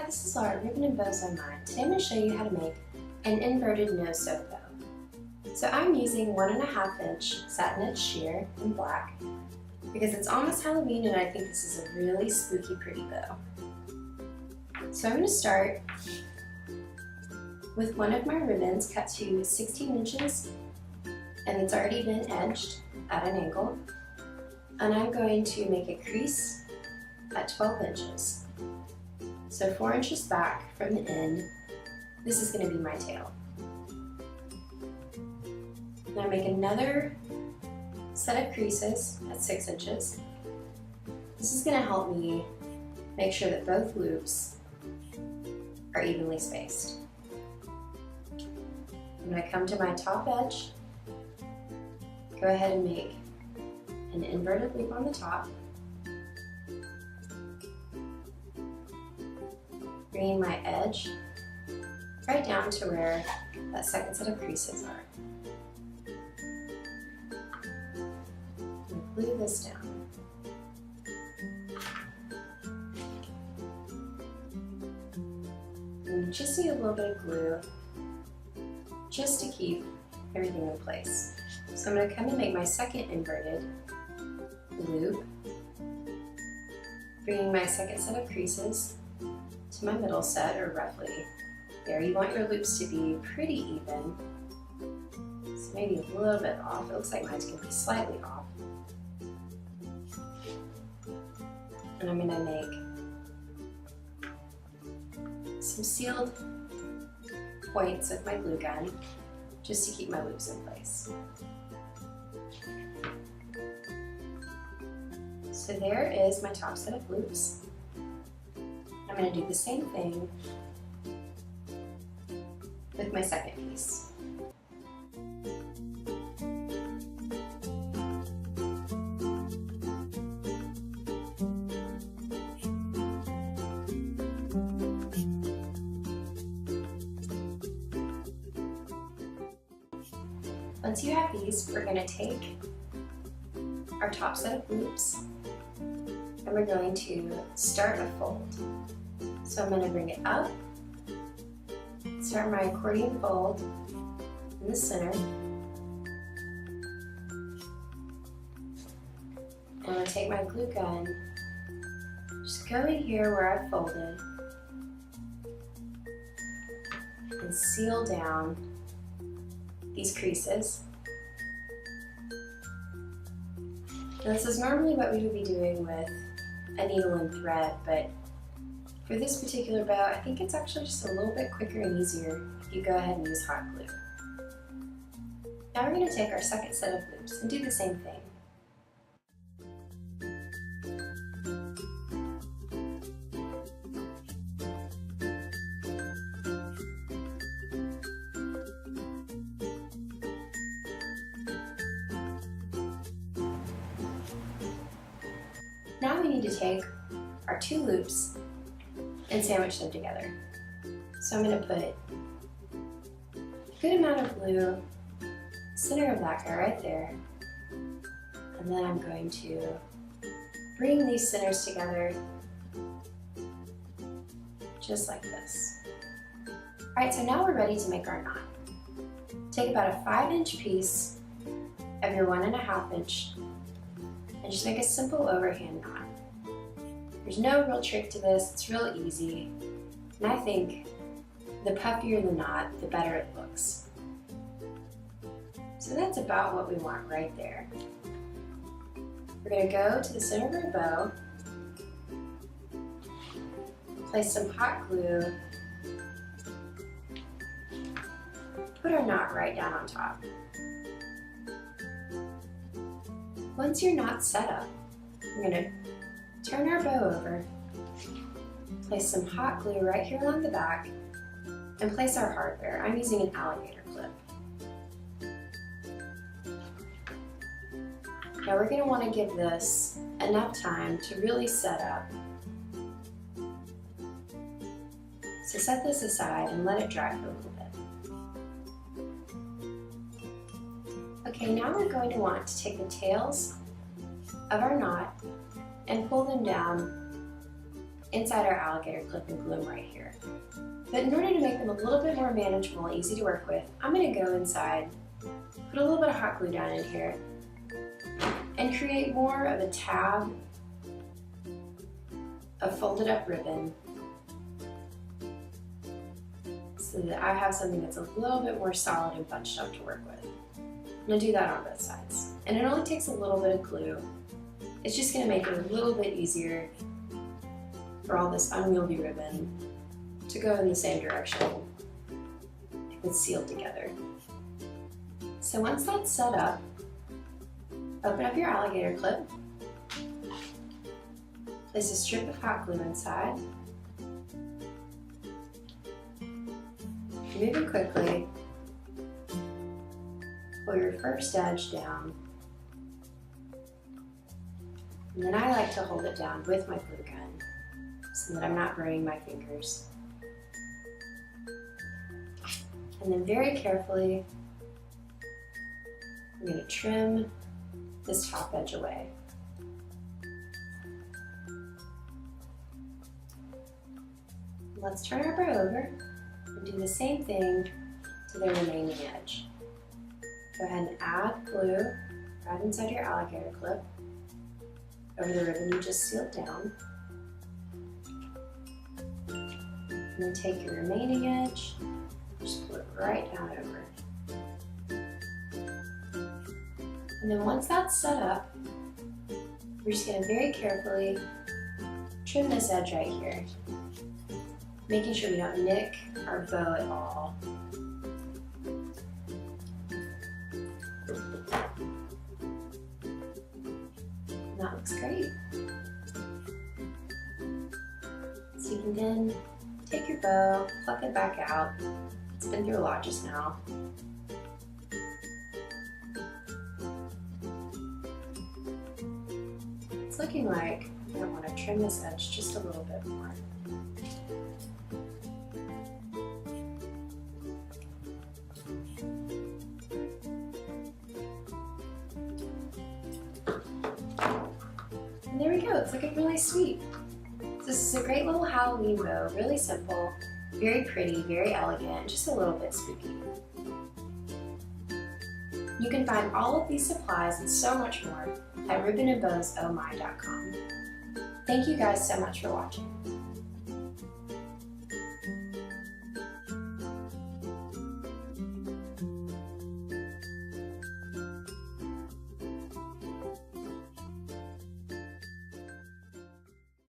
this is Laura, Ribbon and Bows on Mine. Today I'm going to show you how to make an inverted no-sew bow. So I'm using 1.5 inch Satin Edge sheer in black because it's almost Halloween and I think this is a really spooky pretty bow. So I'm going to start with one of my ribbons cut to 16 inches and it's already been edged at an angle, and I'm going to make a crease at 12 inches. So 4 inches back from the end, this is going to be my tail. Now make another set of creases at 6 inches. This is going to help me make sure that both loops are evenly spaced. I'm going to come to my top edge, go ahead and make an inverted loop on the top, bringing my edge right down to where that second set of creases are. And glue this down. And you just need a little bit of glue just to keep everything in place. So I'm going to come and make my second inverted loop, bringing my second set of creases to my middle set, or roughly there. You want your loops to be pretty even, so maybe a little bit off. It looks like mine's going to be slightly off. And I'm going to make some sealed points with my glue gun just to keep my loops in place. So there is my top set of loops. I'm going to do the same thing with my second piece. Once you have these, we're going to take our top set of loops and we're going to start a fold. So I'm going to bring it up, start my accordion fold in the center, and I'm going to take my glue gun, just go in here where I folded, and seal down these creases. Now this is normally what we would be doing with a needle and thread, but for this particular bow, I think it's actually just a little bit quicker and easier if you go ahead and use hot glue. Now we're going to take our second set of loops and do the same thing. Now we need to take our two loops and sandwich them together. So I'm going to put a good amount of glue, center of that guy right there, and then I'm going to bring these centers together just like this. Alright, so now we're ready to make our knot. Take about a 5-inch piece of your 1.5 inch and just make a simple overhand knot. There's no real trick to this, it's real easy, and I think the puffier the knot, the better it looks. So that's about what we want right there. We're going to go to the center of our bow, place some hot glue, put our knot right down on top. Once your knot's set up, we're going to turn our bow over, place some hot glue right here along the back, and place our hardware. I'm using an alligator clip. Now we're going to want to give this enough time to really set up. So set this aside and let it dry for a little bit. Okay, now we're going to want to take the tails of our knot and pull them down inside our alligator clip and glue them right here. But in order to make them a little bit more manageable and easy to work with, I'm going to go inside, put a little bit of hot glue down in here, and create more of a tab of folded up ribbon so that I have something that's a little bit more solid and bunched up to work with. I'm going to do that on both sides. And it only takes a little bit of glue. It's just going to make it a little bit easier for all this unwieldy ribbon to go in the same direction if it's sealed together. So once that's set up, open up your alligator clip, place a strip of hot glue inside, move it quickly, pull your first edge down, and then I like to hold it down with my glue gun so that I'm not burning my fingers. And then very carefully, I'm going to trim this top edge away. Let's turn our bow over and do the same thing to the remaining edge. Go ahead and add glue right inside your alligator clip over the ribbon you just sealed down. And then take your remaining edge, just pull it right down over. And then once that's set up, we're just going to very carefully trim this edge right here, making sure we don't nick our bow at all. And that looks great. So you can then take your bow, pluck it back out. It's been through a lot just now. It's looking like I want to trim this edge just a little bit more. And there we go, it's looking really sweet. This is a great little Halloween bow, really simple, very pretty, very elegant, just a little bit spooky. You can find all of these supplies and so much more at ribbonandbowsommy.com. Thank you guys so much for watching.